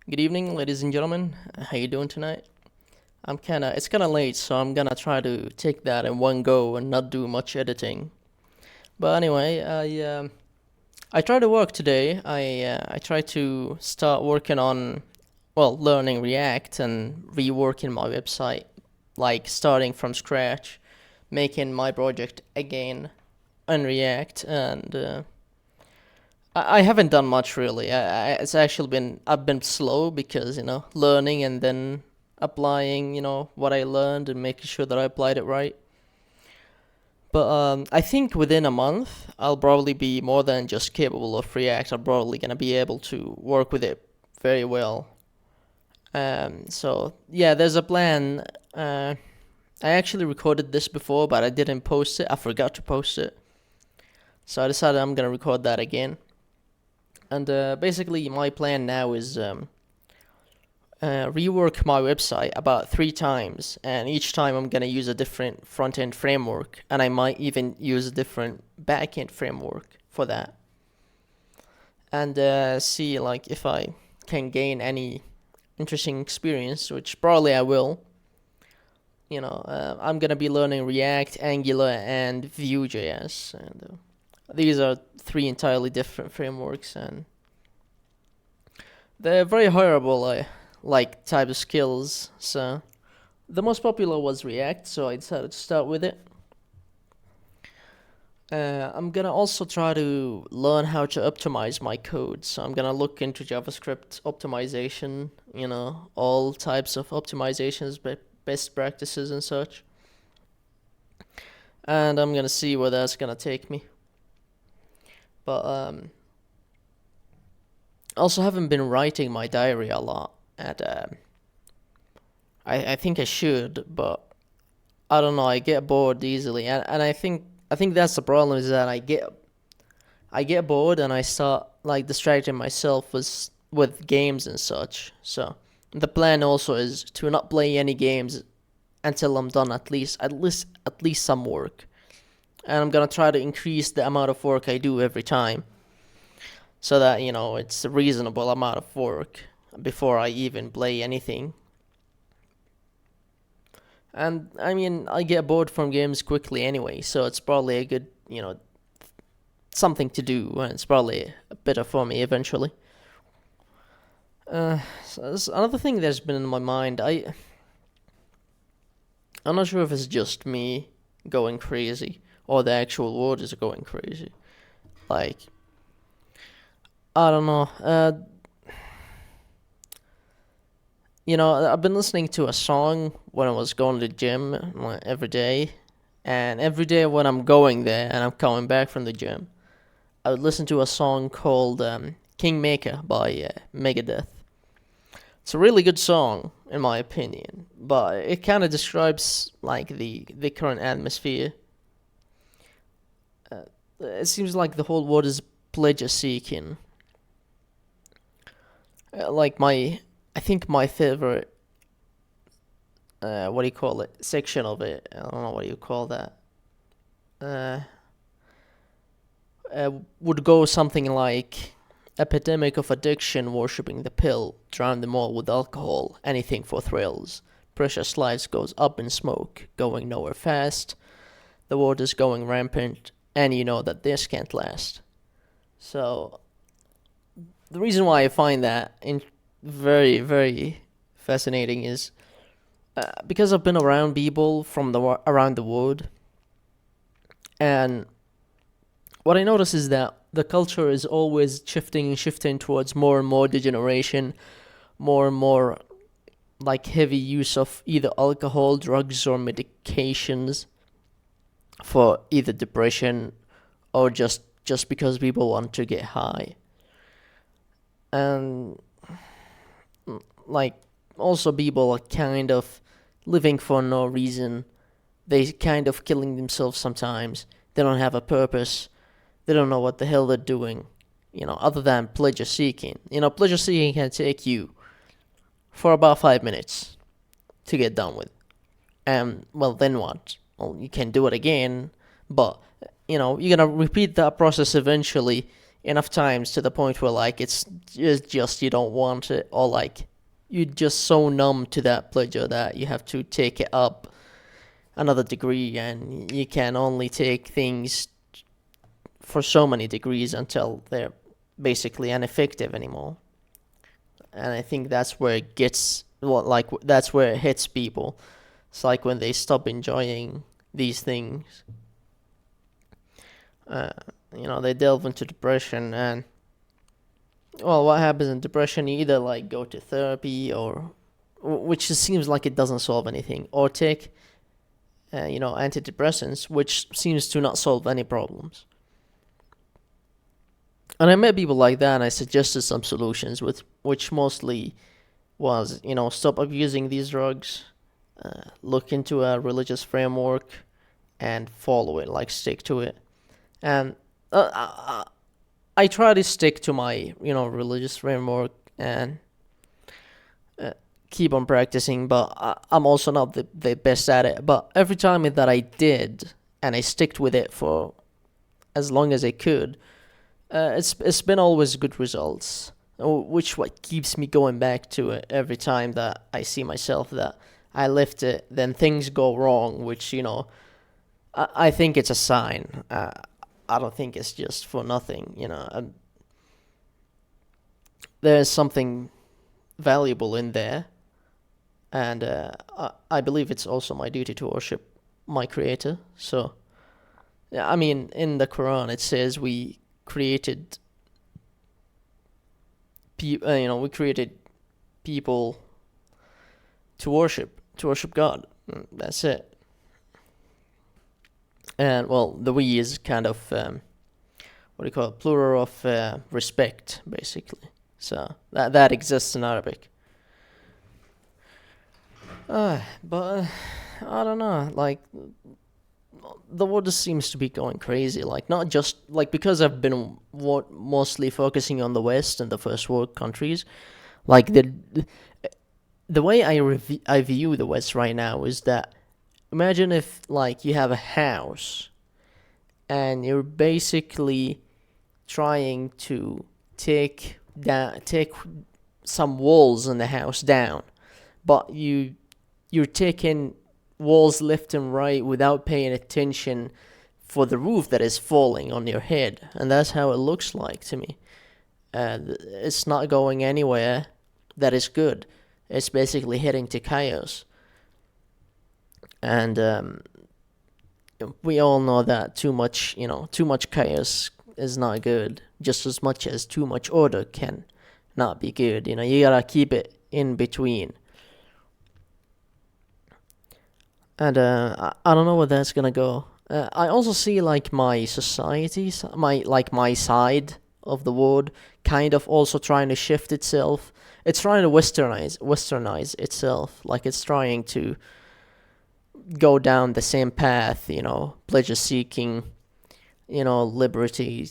Good evening, ladies and gentlemen. How you doing tonight? It's kind of late, so I'm gonna try to take that in one go and not do much editing. But anyway, I tried to work today. I tried to start working on, learning React and reworking my website, like starting from scratch, making my project again on React, and I haven't done much really. It's actually I've been slow because learning and then applying what I learned and making sure that I applied it right. But I think within a month I'll probably be more than just capable of React. I'm probably gonna be able to work with it very well. So yeah, there's a plan. I actually recorded this before, but I didn't post it. I forgot to post it, so I decided I'm gonna record that again. And basically, my plan now is rework my website about 3 times, and each time I'm gonna use a different front end framework, and I might even use a different back end framework for that, and see like if I can gain any interesting experience, which probably I will. I'm gonna be learning React, Angular, and Vue.js, and these are 3 entirely different frameworks, and they're very horrible, like type of skills. So the most popular was React, so I decided to start with it. I'm gonna also try to learn how to optimize my code. So I'm gonna look into JavaScript optimization, all types of optimizations, best practices and such. And I'm gonna see where that's gonna take me. But also haven't been writing my diary a lot, and I think I should, but I don't know. I get bored easily, and I think that's the problem, is that I get bored and I start like distracting myself with games and such. So the plan also is to not play any games until I'm done at least some work, and I'm gonna try to increase the amount of work I do every time, so that it's a reasonable amount of work before I even play anything. And I mean, I get bored from games quickly anyway, so it's probably a good, something to do, and it's probably better for me eventually. So another thing that's been in my mind. I'm not sure if it's just me going crazy or the actual world is going crazy. Like, I don't know. I've been listening to a song when I was going to the gym every day, and every day when I'm going there and I'm coming back from the gym, I would listen to a song called Kingmaker by Megadeth. It's a really good song, in my opinion, but it kind of describes like the current atmosphere. It seems like the whole world is pleasure seeking. Like I think my favorite, what do you call it, section of it? I don't know what you call that. Uh, would go something like epidemic of addiction, worshipping the pill, drown them all with alcohol, anything for thrills. Precious lives goes up in smoke, going nowhere fast. The world is going rampant, and you know that this can't last. So the reason why I find that very, very fascinating is because I've been around people from around the world, and what I notice is that the culture is always shifting and shifting towards more and more degeneration, more and more like heavy use of either alcohol, drugs, or medications for either depression or just because people want to get high. And like also people are kind of living for no reason. They kind of killing themselves sometimes. They don't have a purpose. They don't know what the hell they're doing, other than pleasure seeking. Pleasure seeking can take you for about 5 minutes to get done with. And well, then what? Well, you can do it again, but you're gonna repeat that process eventually enough times to the point where like it's just you don't want it, or like you're just so numb to that pleasure that you have to take it up another degree, and you can only take things for so many degrees until they're basically ineffective anymore. And I think that's where it gets, well, like that's where it hits people. It's like when they stop enjoying these things, uh, they delve into depression. And well, what happens in depression? You either like go to therapy, or which just seems like it doesn't solve anything, or take antidepressants, which seems to not solve any problems. And I met people like that, and I suggested some solutions, with which mostly was, stop abusing these drugs, look into a religious framework, and follow it, like stick to it. And I try to stick to my, religious framework, and uh, keep on practicing, but I'm also not the best at it. But every time that I did, and I sticked with it for as long as I could, it's been always good results, which what keeps me going back to it every time that I see myself that I lift it, then things go wrong, which I think it's a sign. I don't think it's just for nothing. There's something valuable in there, and I believe it's also my duty to worship my Creator. So, yeah, I mean, in the Quran it says we created, we created people to worship God. That's it. And well, the we is kind of what do you call it? Plural of respect, basically. So that exists in Arabic. But I don't know. Like the world just seems to be going crazy. Like not just like because I've been mostly focusing on the West and the first world countries. Like the way I view the West right now is that imagine if like you have a house and you're basically trying to take some walls in the house down, but you're taking walls left and right without paying attention for the roof that is falling on your head, and that's how it looks like to me. It's not going anywhere that is good. It's basically heading to chaos, and we all know that too much chaos is not good. Just as much as too much order can not be good. You gotta keep it in between. And I don't know where that's gonna go. I also see like my society, my side of the world, kind of also trying to shift itself. It's trying to westernize itself. Like it's trying to go down the same path. Pleasure seeking. Liberty.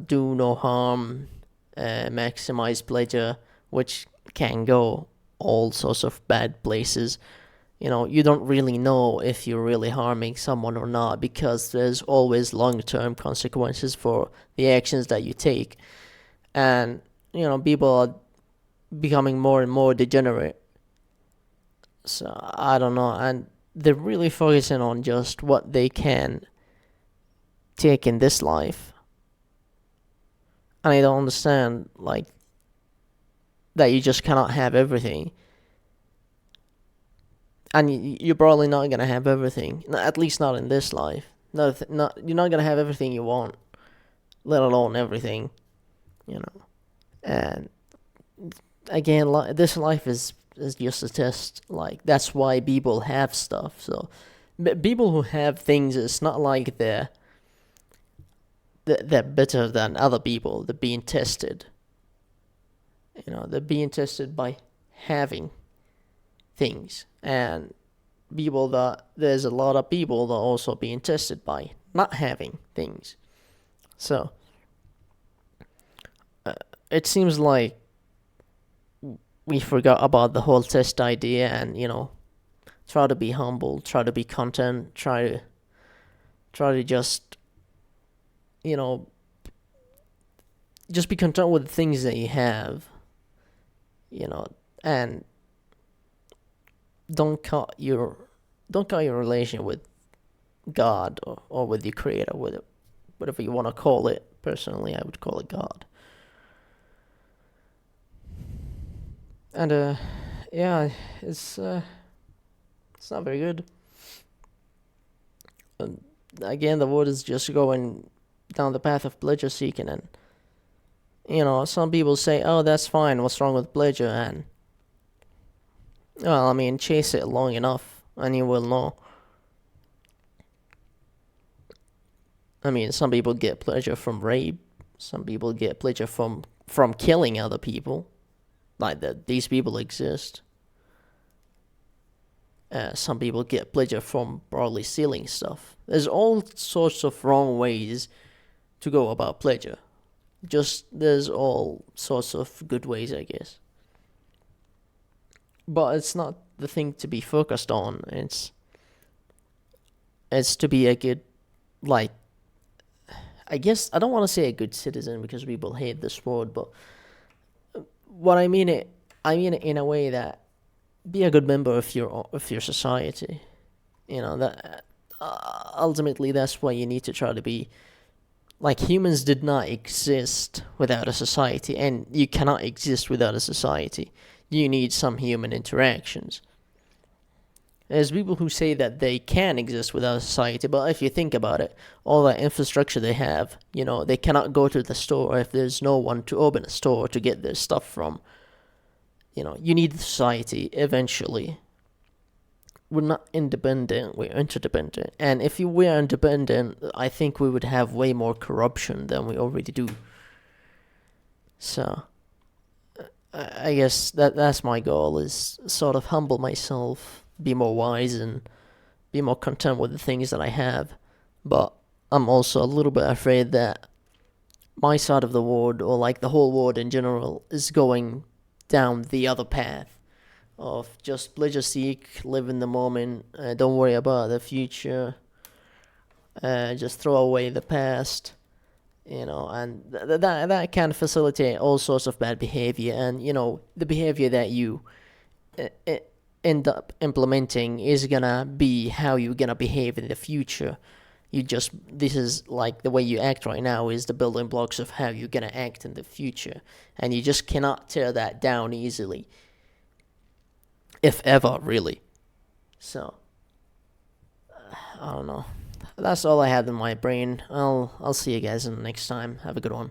Do no harm. Maximize pleasure, which can go all sorts of bad places. You don't really know if you're really harming someone or not, because there's always long-term consequences for the actions that you take. And, people are becoming more and more degenerate. So, I don't know. And they're really focusing on just what they can take in this life. And I don't understand, like, that you just cannot have everything. And you're probably not gonna have everything, at least not in this life. You're not gonna have everything you want, let alone everything, you know. And again, this life is just a test. Like that's why people have stuff. So, people who have things, it's not like they're better than other people. They're being tested. They're being tested by having things, and there's a lot of people that are also being tested by not having things. So it seems like we forgot about the whole test idea, and try to be humble, try to be content, try to, just, you know, just be content with the things that you have, and don't cut your relation with God, or with your creator, with it, whatever you want to call it. Personally, I would call it God. And yeah, it's not very good. And again, the world is just going down the path of pleasure seeking, and some people say, "Oh, that's fine. What's wrong with pleasure?" And well, I mean, chase it long enough, and you will know. I mean, some people get pleasure from rape. Some people get pleasure from killing other people. Like that, these people exist. Some people get pleasure from broadly stealing stuff. There's all sorts of wrong ways to go about pleasure. Just there's all sorts of good ways, I guess. But it's not the thing to be focused on. It's to be a good, like, I guess I don't want to say a good citizen because people hate this word, but what I mean it in a way that be a good member of your society. That ultimately that's what you need to try to be. Like, humans did not exist without a society, and you cannot exist without a society. You need some human interactions. There's people who say that they can exist without a society, but if you think about it, all that infrastructure they have, they cannot go to the store if there's no one to open a store to get their stuff from. You need society eventually. We're not independent, we're interdependent. And if we were independent, I think we would have way more corruption than we already do. So, I guess that's my goal, is sort of humble myself, be more wise, and be more content with the things that I have. But I'm also a little bit afraid that my side of the world, or like the whole world in general, is going down the other path of just pleasure seek, live in the moment, don't worry about the future, just throw away the past, and that can facilitate all sorts of bad behavior. And the behavior that you end up implementing is gonna be how you're gonna behave in the future. This is like the way you act right now is the building blocks of how you're gonna act in the future, and you just cannot tear that down easily, if ever, really. So I don't know. That's all I had in my brain. I'll see you guys in the next time. Have a good one.